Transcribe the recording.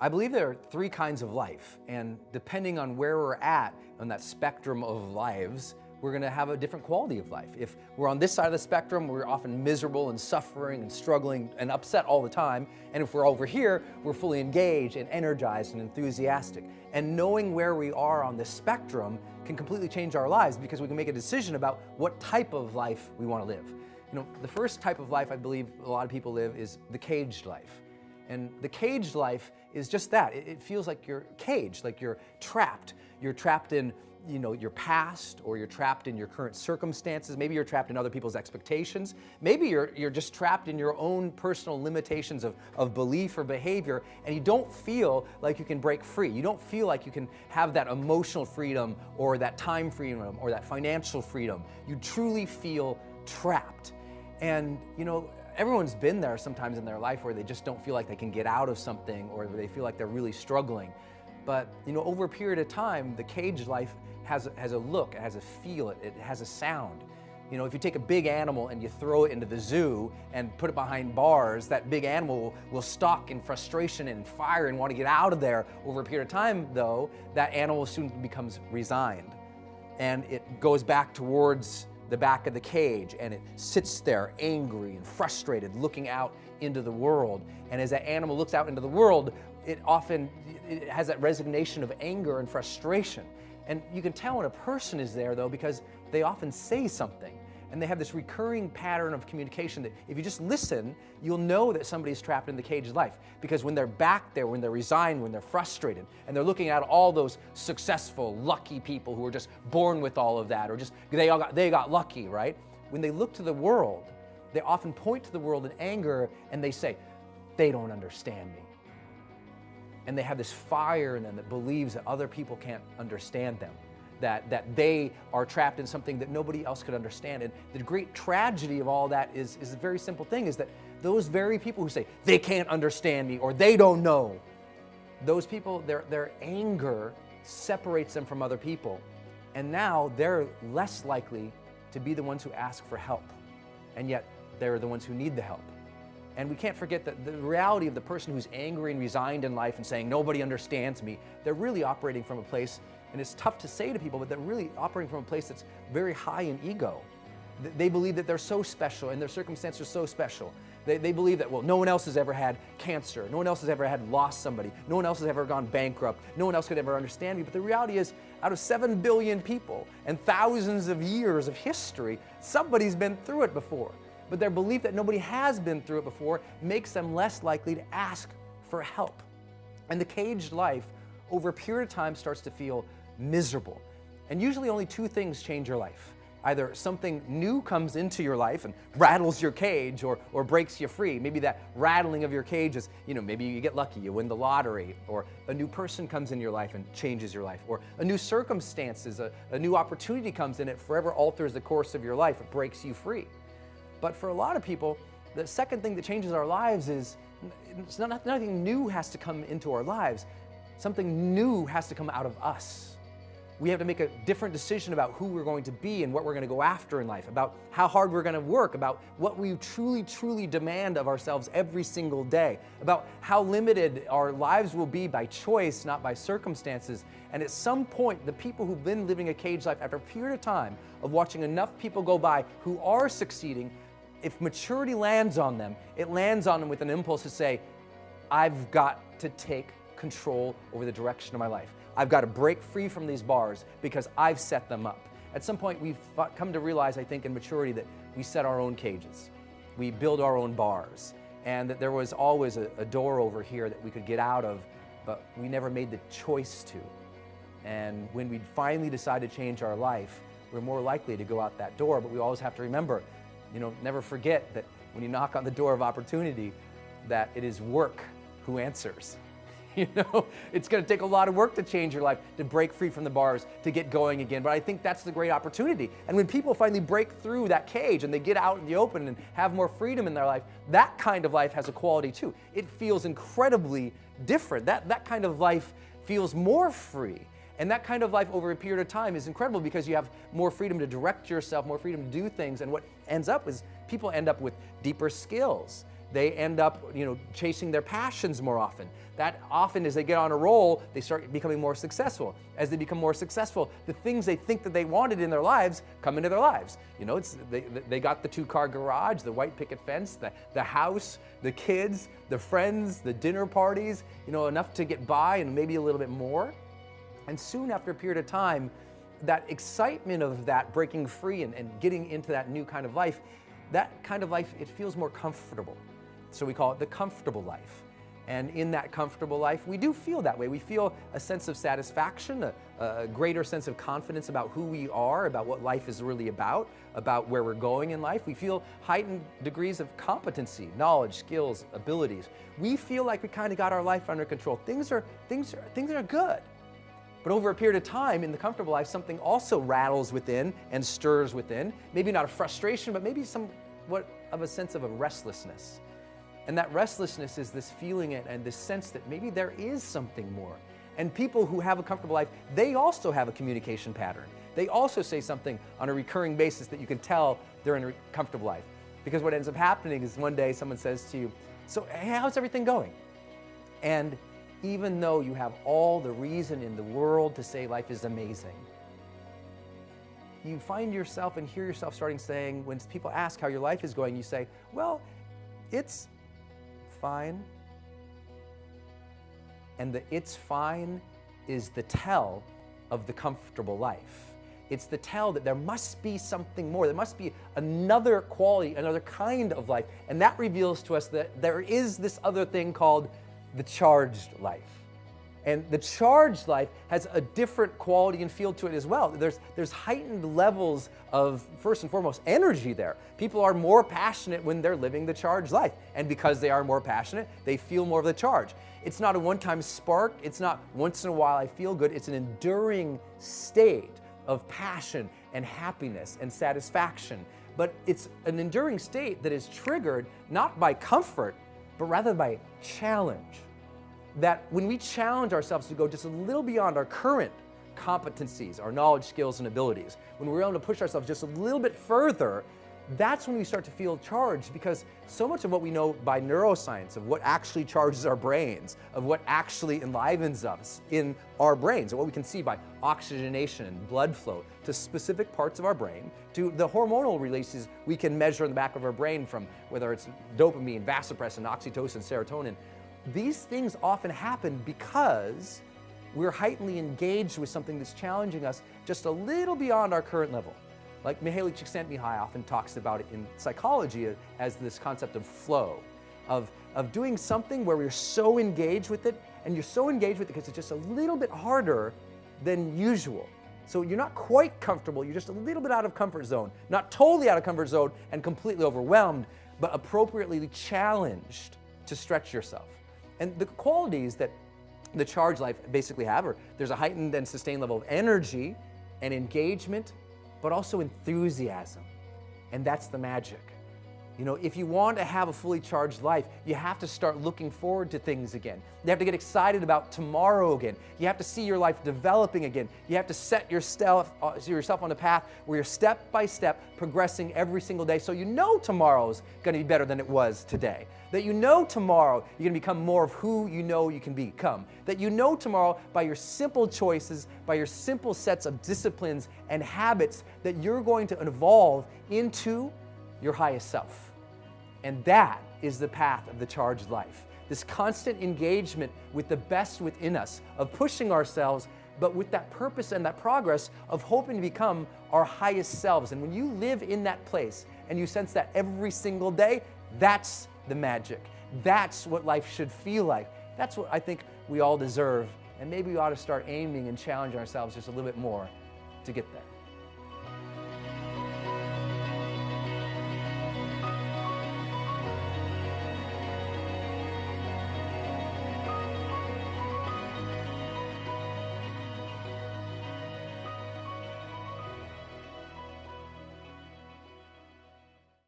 I believe there are three kinds of life, and depending on where we're at on that spectrum of lives, we're going to have a different quality of life. If we're on this side of the spectrum, we're often miserable and suffering and struggling and upset all the time. And if we're over here, we're fully engaged and energized and enthusiastic. And knowing where we are on this spectrum can completely change our lives because we can make a decision about what type of life we want to live. You know, the first type of life I believe a lot of people live is the caged life. And the caged life is just that. It feels like you're caged, like you're trapped. You're trapped in, your past, or you're trapped in your current circumstances. Maybe you're trapped in other people's expectations. Maybe you're just trapped in your own personal limitations of belief or behavior, and you don't feel like you can break free. You don't feel like you can have that emotional freedom or that time freedom or that financial freedom. You truly feel trapped. And, everyone's been there sometimes in their life where they just don't feel like they can get out of something, or they feel like they're really struggling. But, over a period of time, the caged life has a look, it has a feel, it has a sound. If you take a big animal and you throw it into the zoo and put it behind bars, that big animal will stalk in frustration and fire and want to get out of there. Over a period of time, though, that animal soon becomes resigned, and it goes back towards the back of the cage, and it sits there angry and frustrated, looking out into the world. And as that animal looks out into the world, it has that resignation of anger and frustration. And you can tell when a person is there, though, because they often say something, and they have this recurring pattern of communication that if you just listen, you'll know that somebody's trapped in the caged life. Because when they're back there, when they're resigned, when they're frustrated, and they're looking at all those successful, lucky people who are just born with all of that, or just they got lucky, right? When they look to the world, they often point to the world in anger, and they say, they don't understand me. And they have this fire in them that believes that other people can't understand them, that they are trapped in something that nobody else could understand. And the great tragedy of all that is a very simple thing, is that those very people who say, they can't understand me, or they don't know, those people, their anger separates them from other people. And now they're less likely to be the ones who ask for help. And yet they're the ones who need the help. And we can't forget that the reality of the person who's angry and resigned in life and saying, nobody understands me, they're really operating from a place, and it's tough to say to people, but they're really operating from a place that's very high in ego. They believe that they're so special and their circumstances are so special. They believe that, well, no one else has ever had cancer. No one else has ever had lost somebody. No one else has ever gone bankrupt. No one else could ever understand me. But the reality is, out of 7 billion people and thousands of years of history, somebody's been through it before. But their belief that nobody has been through it before makes them less likely to ask for help. And the caged life, over a period of time, starts to feel miserable. And usually only two things change your life. Either something new comes into your life and rattles your cage or breaks you free. Maybe that rattling of your cage is, maybe you get lucky, you win the lottery, or a new person comes in your life and changes your life, or a new circumstances, a new opportunity comes in, it forever alters the course of your life, it breaks you free. But for a lot of people, the second thing that changes our lives is nothing new has to come into our lives. Something new has to come out of us. We have to make a different decision about who we're going to be and what we're going to go after in life, about how hard we're going to work, about what we truly, truly demand of ourselves every single day, about how limited our lives will be by choice, not by circumstances. And at some point, the people who've been living a caged life, after a period of time of watching enough people go by who are succeeding, if maturity lands on them, it lands on them with an impulse to say, I've got to take control over the direction of my life. I've got to break free from these bars because I've set them up. At some point, we've come to realize, I think, in maturity, that we set our own cages. We build our own bars, and that there was always a door over here that we could get out of, but we never made the choice to. And when we finally decide to change our life, we're more likely to go out that door, but we always have to remember, never forget that when you knock on the door of opportunity, that it is work who answers. It's going to take a lot of work to change your life, to break free from the bars, to get going again. But I think that's the great opportunity. And when people finally break through that cage and they get out in the open and have more freedom in their life, that kind of life has a quality too. It feels incredibly different. That kind of life feels more free. And that kind of life over a period of time is incredible because you have more freedom to direct yourself, more freedom to do things. And what ends up is people end up with deeper skills. they end up, chasing their passions more often. That often, as they get on a roll, they start becoming more successful. As they become more successful, the things they think that they wanted in their lives come into their lives. They got the 2-car garage, the white picket fence, the house, the kids, the friends, the dinner parties, enough to get by and maybe a little bit more. And soon after a period of time, that excitement of that breaking free and getting into that new kind of life, it feels more comfortable. So we call it the comfortable life. And in that comfortable life, we do feel that way. We feel a sense of satisfaction, a greater sense of confidence about who we are, about what life is really about where we're going in life. We feel heightened degrees of competency, knowledge, skills, abilities. We feel like we kind of got our life under control. Things are good. But over a period of time in the comfortable life, something also rattles within and stirs within. Maybe not a frustration, but maybe somewhat of a sense of a restlessness. And that restlessness is this feeling and this sense that maybe there is something more. And people who have a comfortable life, they also have a communication pattern. They also say something on a recurring basis that you can tell they're in a comfortable life. Because what ends up happening is one day someone says to you, "So, hey, how's everything going?" And even though you have all the reason in the world to say life is amazing, you find yourself and hear yourself starting saying, when people ask how your life is going, you say, "Well, it's fine." And the "it's fine" is the tell of the comfortable life. It's the tell that there must be something more. There must be another quality, another kind of life. And that reveals to us that there is this other thing called the charged life. And the charged life has a different quality and feel to it as well. There's heightened levels of, first and foremost, energy there. People are more passionate when they're living the charged life. And because they are more passionate, they feel more of the charge. It's not a one-time spark. It's not once in a while I feel good. It's an enduring state of passion and happiness and satisfaction. But it's an enduring state that is triggered not by comfort, but rather by challenge. That when we challenge ourselves to go just a little beyond our current competencies, our knowledge, skills, and abilities, when we're able to push ourselves just a little bit further, that's when we start to feel charged, because so much of what we know by neuroscience, of what actually charges our brains, of what actually enlivens us in our brains, and what we can see by oxygenation and blood flow to specific parts of our brain, to the hormonal releases we can measure in the back of our brain from whether it's dopamine, vasopressin, oxytocin, serotonin. These things often happen because we're heightenedly engaged with something that's challenging us just a little beyond our current level. Like Mihaly Csikszentmihalyi often talks about it in psychology as this concept of flow, of doing something where we're so engaged with it, and you're so engaged with it because it's just a little bit harder than usual. So you're not quite comfortable, you're just a little bit out of comfort zone, not totally out of comfort zone and completely overwhelmed, but appropriately challenged to stretch yourself. And the qualities that the charged life basically have are there's a heightened and sustained level of energy and engagement, but also enthusiasm. And that's the magic. If you want to have a fully charged life, you have to start looking forward to things again. You have to get excited about tomorrow again. You have to see your life developing again. You have to set yourself on a path where you're step by step progressing every single day, so tomorrow's going to be better than it was today. That tomorrow you're going to become more of who you can become. That tomorrow by your simple choices, by your simple sets of disciplines and habits, that you're going to evolve into your highest self. And that is the path of the charged life. This constant engagement with the best within us, of pushing ourselves, but with that purpose and that progress of hoping to become our highest selves. And when you live in that place and you sense that every single day, that's the magic. That's what life should feel like. That's what I think we all deserve. And maybe we ought to start aiming and challenging ourselves just a little bit more to get there.